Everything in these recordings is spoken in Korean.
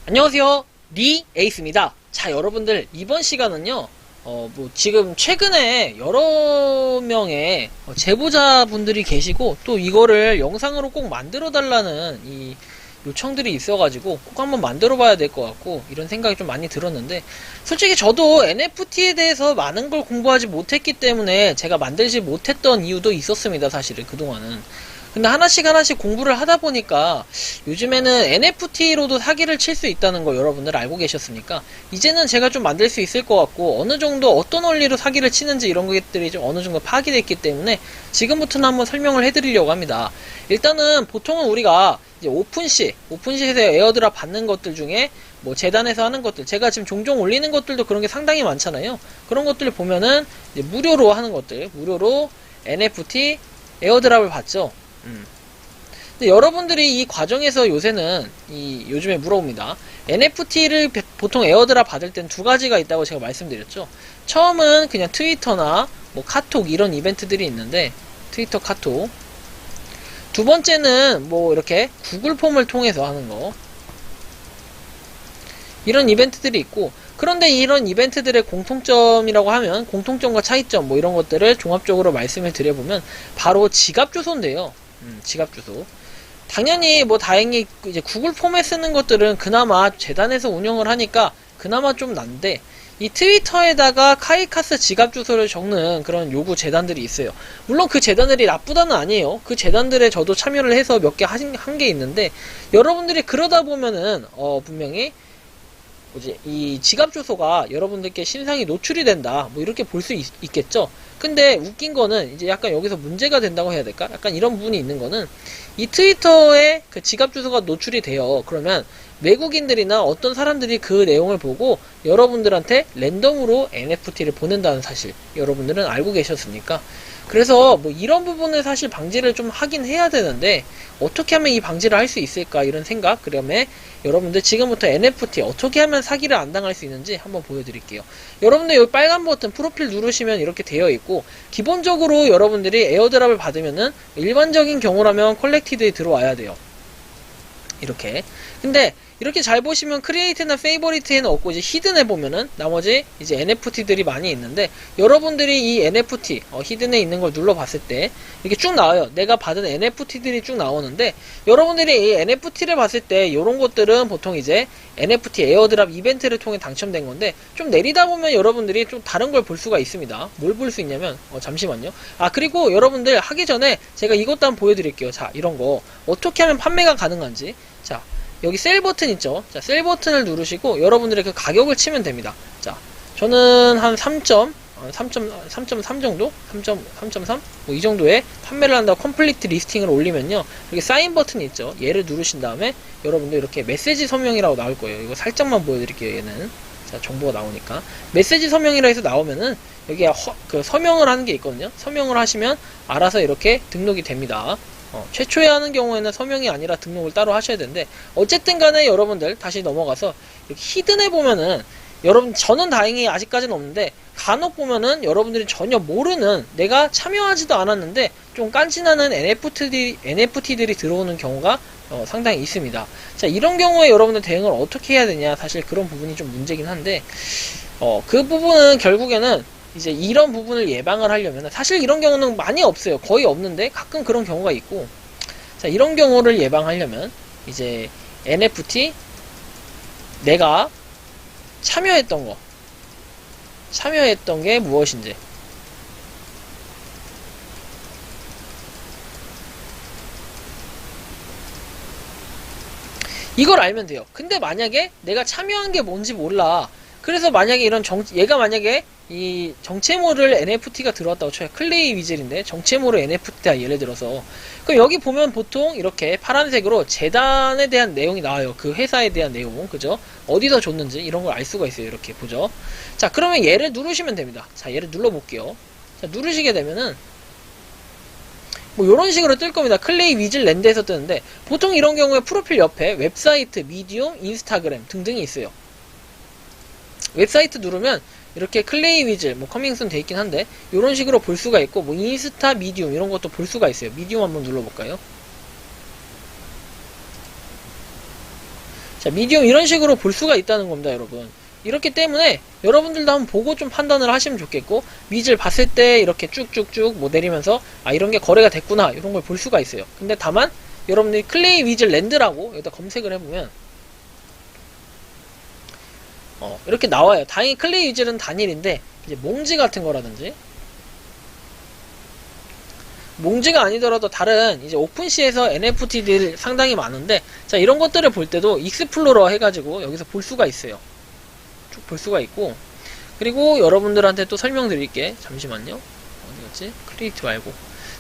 안녕하세요. 리 에이스입니다. 자, 여러분들, 이번 시간은요, 지금 최근에 여러 명의 제보자분들이 계시고, 또 이거를 영상으로 꼭 만들어 달라는 이 요청들이 있어가지고, 꼭 한번 만들어 봐야 될 것 같고, 이런 생각이 좀 많이 들었는데, 솔직히 저도 NFT에 대해서 많은 걸 공부하지 못했기 때문에 제가 만들지 못했던 이유도 있었습니다, 사실은, 그동안은. 근데 하나씩 공부를 하다 보니까 요즘에는 NFT로도 사기를 칠 수 있다는 거 여러분들 알고 계셨으니까 이제는 제가 좀 만들 수 있을 것 같고 어느 정도 어떤 원리로 사기를 치는지 이런 것들이 좀 어느 정도 파악이 됐기 때문에 지금부터는 한번 설명을 해드리려고 합니다. 일단은 보통은 우리가 이제 오픈시에서 에어드랍 받는 것들 중에 뭐 재단에서 하는 것들, 제가 지금 종종 올리는 것들도 그런 게 상당히 많잖아요. 그런 것들을 보면은 이제 무료로 하는 것들, 무료로 NFT 에어드랍을 받죠. 근데 여러분들이 이 과정에서 요새는 요즘에 물어봅니다. NFT를 보통 에어드랍 받을 땐 두 가지가 있다고 제가 말씀드렸죠. 처음은 그냥 트위터나 뭐 카톡 이런 이벤트들이 있는데 트위터, 카톡. 두 번째는 뭐 이렇게 구글 폼을 통해서 하는 거. 이런 이벤트들이 있고, 그런데 이런 이벤트들의 공통점이라고 하면 공통점과 차이점 뭐 이런 것들을 종합적으로 말씀을 드려보면 바로 지갑 주소인데요. 지갑 주소. 당연히 뭐 다행히 이제 구글 폼에 쓰는 것들은 그나마 재단에서 운영을 하니까 그나마 좀 난데, 이 트위터에다가 카이카스 지갑 주소를 적는 그런 요구 재단들이 있어요. 물론 그 재단들이 나쁘다는 아니에요. 그 재단들에 저도 참여를 해서 몇 개 한 게 있는데, 여러분들이 그러다 보면은 분명히 뭐지, 이 지갑 주소가 여러분들께 신상이 노출이 된다, 뭐 이렇게 볼 수 있겠죠. 근데 웃긴 거는 이제 약간 여기서 문제가 된다고 해야 될까? 약간 이런 부분이 있는 거는, 이 트위터에 그 지갑 주소가 노출이 돼요. 그러면 외국인들이나 어떤 사람들이 그 내용을 보고 여러분들한테 랜덤으로 NFT를 보낸다는 사실, 여러분들은 알고 계셨습니까? 그래서 뭐 이런 부분을 사실 방지를 좀 하긴 해야 되는데, 어떻게 하면 이 방지를 할 수 있을까, 이런 생각. 그러면 여러분들 지금부터 NFT 어떻게 하면 사기를 안 당할 수 있는지 한번 보여드릴게요. 여러분들 여기 빨간 버튼 프로필 누르시면 이렇게 되어 있고, 기본적으로 여러분들이 에어드랍을 받으면은 일반적인 경우라면 컬렉티드에 들어와야 돼요. 이렇게. 근데 이렇게 잘 보시면 크리에이트나 페이버리트에는 없고, 이제 히든에 보면은 나머지 이제 NFT들이 많이 있는데, 여러분들이 이 NFT 히든에 있는 걸 눌러봤을 때 이렇게 쭉 나와요. 내가 받은 NFT들이 쭉 나오는데, 여러분들이 이 NFT를 봤을 때 이런 것들은 보통 이제 NFT 에어드랍 이벤트를 통해 당첨된 건데, 좀 내리다 보면 여러분들이 좀 다른 걸 볼 수가 있습니다. 뭘 볼 수 있냐면 잠시만요. 그리고 여러분들 하기 전에 제가 이것도 한번 보여드릴게요. 자, 이런 거 어떻게 하면 판매가 가능한지. 자, 여기 셀 버튼 있죠? 자, 셀 버튼을 누르시고 여러분들의 그 가격을 치면 됩니다. 자, 저는 한 3.3 정도? 3.3? 뭐 이 정도에 판매를 한다고 컴플리트 리스팅을 올리면요, 이렇게 사인 버튼이 있죠? 얘를 누르신 다음에 여러분들 이렇게 메시지 서명이라고 나올 거예요. 이거 살짝만 보여드릴게요, 얘는. 자, 정보가 나오니까. 메시지 서명이라 해서 나오면은 여기에 그 서명을 하는 게 있거든요? 서명을 하시면 알아서 이렇게 등록이 됩니다. 최초에 하는 경우에는 서명이 아니라 등록을 따로 하셔야 되는데, 어쨌든 간에 여러분들 다시 넘어가서 이렇게 히든에 보면은, 여러분, 저는 다행히 아직까지는 없는데 간혹 보면은 여러분들이 전혀 모르는, 내가 참여하지도 않았는데 좀 깐지나는 NFT들이 들어오는 경우가 상당히 있습니다. 자, 이런 경우에 여러분들 대응을 어떻게 해야 되냐, 사실 그런 부분이 좀 문제긴 한데, 그 부분은 결국에는 이제 이런 부분을 예방을 하려면, 사실 이런 경우는 많이 없어요. 거의 없는데 가끔 그런 경우가 있고, 자, 이런 경우를 예방하려면 이제 NFT 내가 참여했던 게 무엇인지, 이걸 알면 돼요. 근데 만약에 내가 참여한 게 뭔지 몰라. 그래서 만약에 얘가 만약에 이 정체모를 NFT가 들어왔다고 쳐요. 클레이 위즐인데 정체모를 NFT다, 예를 들어서. 그럼 여기 보면 보통 이렇게 파란색으로 재단에 대한 내용이 나와요. 그 회사에 대한 내용, 그죠? 어디서 줬는지 이런 걸 알 수가 있어요. 이렇게 보죠. 자, 그러면 얘를 누르시면 됩니다. 자, 얘를 눌러볼게요. 자, 누르시게 되면은 뭐 이런 식으로 뜰 겁니다. 클레이 위즐 랜드에서 뜨는데, 보통 이런 경우에 프로필 옆에 웹사이트, 미디움, 인스타그램 등등이 있어요. 웹사이트 누르면 이렇게 클레이 위즐, 뭐 커밍순 돼 있긴 한데 이런 식으로 볼 수가 있고, 뭐 인스타, 미디움 이런 것도 볼 수가 있어요. 미디움 한번 눌러볼까요? 자, 미디엄 이런 식으로 볼 수가 있다는 겁니다, 여러분. 이렇기 때문에 여러분들도 한번 보고 좀 판단을 하시면 좋겠고, 위즐 봤을 때 이렇게 쭉쭉쭉 뭐 내리면서 아, 이런 게 거래가 됐구나, 이런 걸 볼 수가 있어요. 근데 다만 여러분들이 클레이 위즐 랜드라고 여기다 검색을 해보면 이렇게 나와요. 다행히 클레이 위즐은 단일인데 이제 몽지 같은 거라든지, 몽지가 아니더라도 다른 이제 오픈시에서 NFT들 상당히 많은데, 자, 이런 것들을 볼 때도 익스플로러 해가지고 여기서 볼 수가 있어요. 쭉 볼 수가 있고, 그리고 여러분들한테 또 설명드릴게. 잠시만요. 어디갔지? 크리에이트 말고.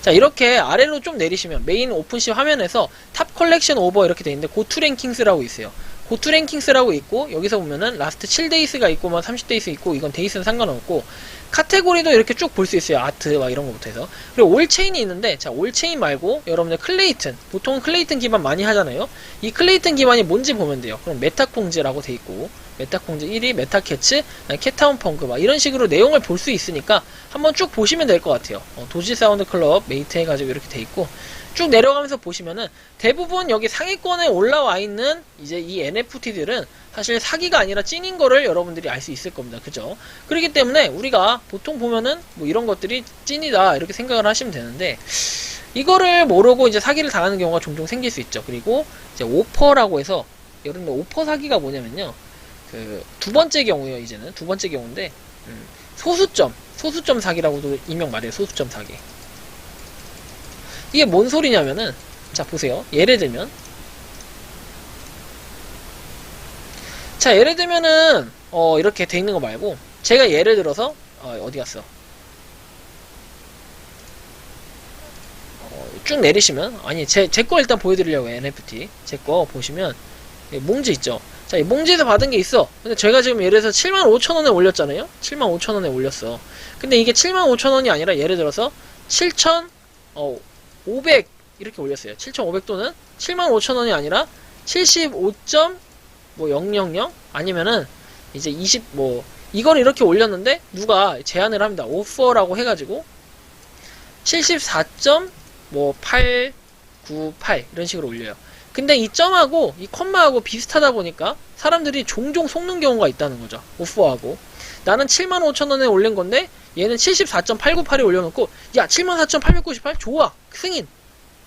자, 이렇게 아래로 좀 내리시면 메인 오픈시 화면에서 탑 컬렉션 오버 이렇게 돼 있는데 고투 랭킹스라고 있어요. 고투 랭킹스라고 있고, 여기서 보면은 라스트 7데이스가 있고 뭐 30데이스 있고, 이건 데이스는 상관없고, 카테고리도 이렇게 쭉 볼 수 있어요. 아트 막 이런 거부터 해서. 그리고 올체인이 있는데, 자, 올체인 말고 여러분들 클레이튼, 보통은 클레이튼 기반 많이 하잖아요. 이 클레이튼 기반이 뭔지 보면 돼요. 그럼 메타콩즈라고 돼 있고, 메타콩즈 1위, 메타캐츠, 캣타운 펑크 막 이런 식으로 내용을 볼 수 있으니까 한번 쭉 보시면 될 것 같아요. 도지 사운드 클럽 메이트 해가지고 이렇게 돼 있고, 쭉 내려가면서 보시면은 대부분 여기 상위권에 올라와 있는 이제 이 NFT들은 사실 사기가 아니라 찐인 거를 여러분들이 알 수 있을 겁니다. 그죠? 그렇기 때문에 우리가 보통 보면은 뭐 이런 것들이 찐이다 이렇게 생각을 하시면 되는데, 이거를 모르고 이제 사기를 당하는 경우가 종종 생길 수 있죠. 그리고 이제 오퍼라고 해서, 여러분들 오퍼 사기가 뭐냐면요, 그 두 번째 경우예요. 이제는 두 번째 경우인데, 소수점 사기라고도 일명 말해요. 소수점 사기. 이게 뭔 소리냐면은, 자, 보세요. 예를 들면은, 이렇게 돼 있는 거 말고, 제가 예를 들어서, 어디 갔어? 쭉 내리시면, 아니, 제 거 일단 보여드리려고, NFT. 제 거 보시면, 몽지 있죠? 자, 이 몽지에서 받은 게 있어. 근데 제가 지금 예를 들어서 75,000원에 올렸잖아요? 75,000원에 올렸어. 근데 이게 75,000원이 아니라 예를 들어서 7,500 이렇게 올렸어요. 7,500 또는 75,000원이 아니라 75.000 아니면은 이제 20 이걸 이렇게 올렸는데 누가 제안을 합니다. 오퍼라고 해가지고 74.898 이런 식으로 올려요. 근데 이 점하고 이 콤마하고 비슷하다 보니까 사람들이 종종 속는 경우가 있다는 거죠. 오퍼하고. 나는 75,000원에 올린 건데 얘는 74.898에 올려놓고, 야, 74,898 좋아, 승인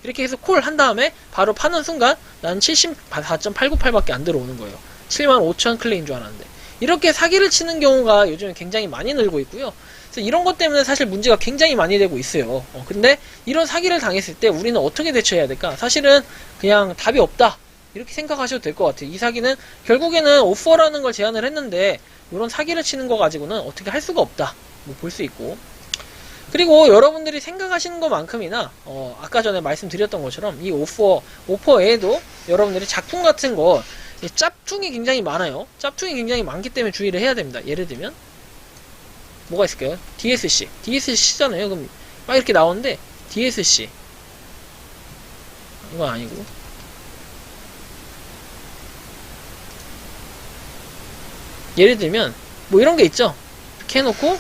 이렇게 해서 콜 한 다음에 바로 파는 순간 나는 74.898밖에 안 들어오는 거예요. 75,000 클레인 줄 알았는데. 이렇게 사기를 치는 경우가 요즘에 굉장히 많이 늘고 있고요. 그래서 이런 것 때문에 사실 문제가 굉장히 많이 되고 있어요. 근데 이런 사기를 당했을 때 우리는 어떻게 대처해야 될까? 사실은 그냥 답이 없다 이렇게 생각하셔도 될 것 같아요. 이 사기는 결국에는 오퍼라는 걸 제안을 했는데 이런 사기를 치는 거 가지고는 어떻게 할 수가 없다 볼 수 있고, 그리고 여러분들이 생각하시는 것만큼이나 아까 전에 말씀드렸던 것처럼 이 오퍼 외에도 여러분들이 작품 같은 거 짭퉁이 굉장히 많아요. 짭퉁이 굉장히 많기 때문에 주의를 해야 됩니다. 예를 들면 뭐가 있을까요? DSC잖아요. 그럼 막 이렇게 나오는데 DSC 이건 아니고, 예를 들면 뭐 이런 게 있죠. 이렇게 해놓고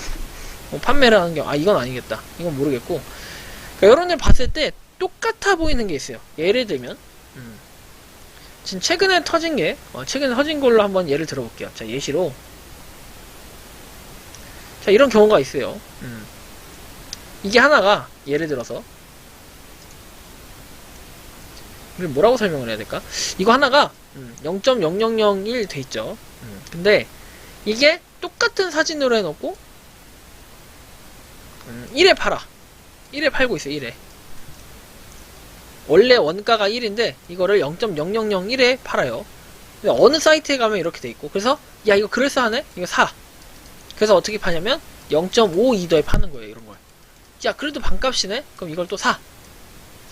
판매를 하는 경우, 이건 아니겠다. 이건 모르겠고, 그러니까 여러분들 봤을 때 똑같아 보이는 게 있어요. 예를 들면 지금 최근에 터진 걸로 한번 예를 들어볼게요. 자, 예시로, 자, 이런 경우가 있어요. 이게 하나가 예를 들어서, 이걸 뭐라고 설명을 해야 될까? 이거 하나가 0.0001 돼 있죠. 근데 이게 똑같은 사진으로 해놓고 1에 팔아. 1에 팔고 있어요. 1에. 원래 원가가 1인데 이거를 0.0001에 팔아요. 근데 어느 사이트에 가면 이렇게 돼 있고, 그래서 야, 이거 그럴싸하네? 이거 사. 그래서 어떻게 파냐면 0.52더에 파는 거예요. 이런 걸. 야, 그래도 반값이네? 그럼 이걸 또 사.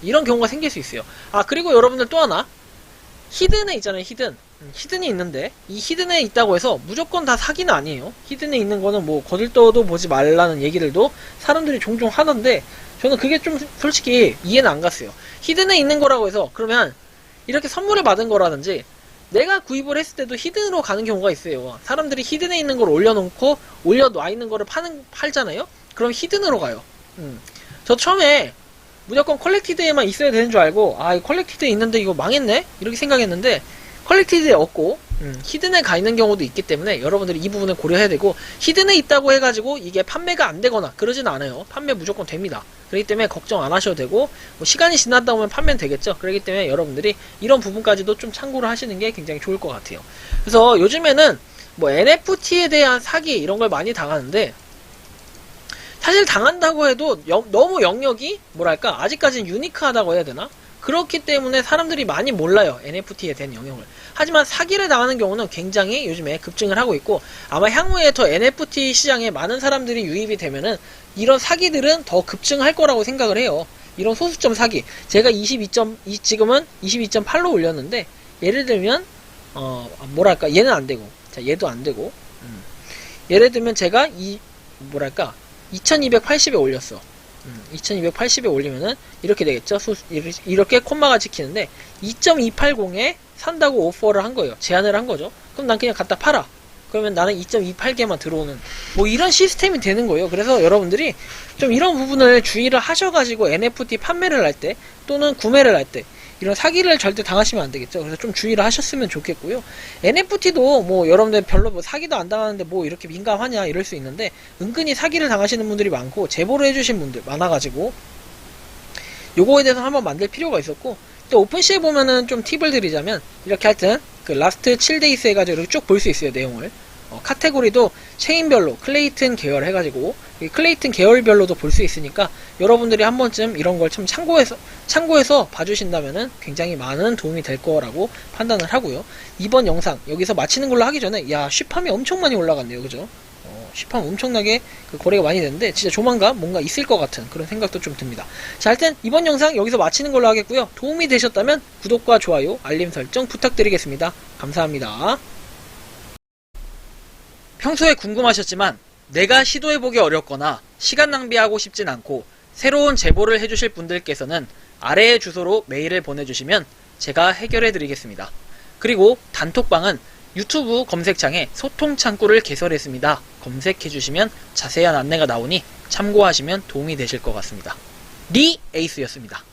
이런 경우가 생길 수 있어요. 그리고 여러분들 또 하나, 히든에 있잖아요. 히든이 있는데 이 히든에 있다고 해서 무조건 다 사기는 아니에요. 히든에 있는 거는 뭐 거들떠도 보지 말라는 얘기들도 사람들이 종종 하던데, 저는 그게 좀 솔직히 이해는 안 갔어요. 히든에 있는 거라고 해서 그러면 이렇게 선물을 받은 거라든지 내가 구입을 했을 때도 히든으로 가는 경우가 있어요. 사람들이 히든에 있는 걸 올려놓고 올려놔 있는 거를 팔잖아요. 그럼 히든으로 가요. 저 처음에 무조건 컬렉티드에만 있어야 되는 줄 알고, 이 컬렉티드에 있는데 이거 망했네? 이렇게 생각했는데, 퀄리티에 없고 히든에 가 있는 경우도 있기 때문에 여러분들이 이 부분을 고려해야 되고, 히든에 있다고 해가지고 이게 판매가 안 되거나 그러지는 않아요. 판매 무조건 됩니다. 그렇기 때문에 걱정 안 하셔도 되고, 뭐 시간이 지났다 보면 판매는 되겠죠. 그렇기 때문에 여러분들이 이런 부분까지도 좀 참고를 하시는 게 굉장히 좋을 것 같아요. 그래서 요즘에는 뭐 NFT에 대한 사기 이런 걸 많이 당하는데, 사실 당한다고 해도 너무 영역이 뭐랄까 아직까지는 유니크하다고 해야 되나? 그렇기 때문에 사람들이 많이 몰라요, NFT에 대한 영역을. 하지만 사기를 당하는 경우는 굉장히 요즘에 급증을 하고 있고, 아마 향후에 더 NFT 시장에 많은 사람들이 유입이 되면은 이런 사기들은 더 급증할 거라고 생각을 해요. 이런 소수점 사기, 제가 지금은 22.8로 올렸는데, 예를 들면 뭐랄까 얘는 안 되고, 자 얘도 안 되고, 예를 들면 제가 2280에 올렸어. 2280에 올리면은 이렇게 되겠죠. 이렇게 콤마가 찍히는데 2.280에 산다고 오퍼를 한 거예요. 제안을 한 거죠. 그럼 난 그냥 갖다 팔아. 그러면 나는 2.28개만 들어오는 뭐 이런 시스템이 되는 거예요. 그래서 여러분들이 좀 이런 부분을 주의를 하셔가지고 NFT 판매를 할 때 또는 구매를 할 때 이런 사기를 절대 당하시면 안 되겠죠. 그래서 좀 주의를 하셨으면 좋겠고요. NFT도 뭐 여러분들 별로 뭐 사기도 안 당하는데 뭐 이렇게 민감하냐 이럴 수 있는데, 은근히 사기를 당하시는 분들이 많고 제보를 해주신 분들 많아가지고 요거에 대해서 한번 만들 필요가 있었고, 또 오픈시에 보면은 좀 팁을 드리자면, 이렇게 하여튼 그 라스트 7데이스 해가지고 이렇게 쭉 볼 수 있어요, 내용을. 카테고리도 체인별로 클레이튼 계열 해가지고 클레이튼 계열별로도 볼 수 있으니까 여러분들이 한 번쯤 이런 걸 참 참고해서 봐주신다면은 굉장히 많은 도움이 될 거라고 판단을 하고요. 이번 영상 여기서 마치는 걸로 하기 전에, 야 슈팜이 엄청 많이 올라갔네요, 그죠? 슈팜 엄청나게 거래가 많이 되는데 진짜 조만간 뭔가 있을 것 같은 그런 생각도 좀 듭니다. 자, 하여튼 이번 영상 여기서 마치는 걸로 하겠고요. 도움이 되셨다면 구독과 좋아요, 알림 설정 부탁드리겠습니다. 감사합니다. 평소에 궁금하셨지만 내가 시도해보기 어렵거나 시간 낭비하고 싶진 않고 새로운 제보를 해주실 분들께서는 아래의 주소로 메일을 보내주시면 제가 해결해드리겠습니다. 그리고 단톡방은 유튜브 검색창에 소통 창구를 개설했습니다. 검색해주시면 자세한 안내가 나오니 참고하시면 도움이 되실 것 같습니다. 리 에이스였습니다.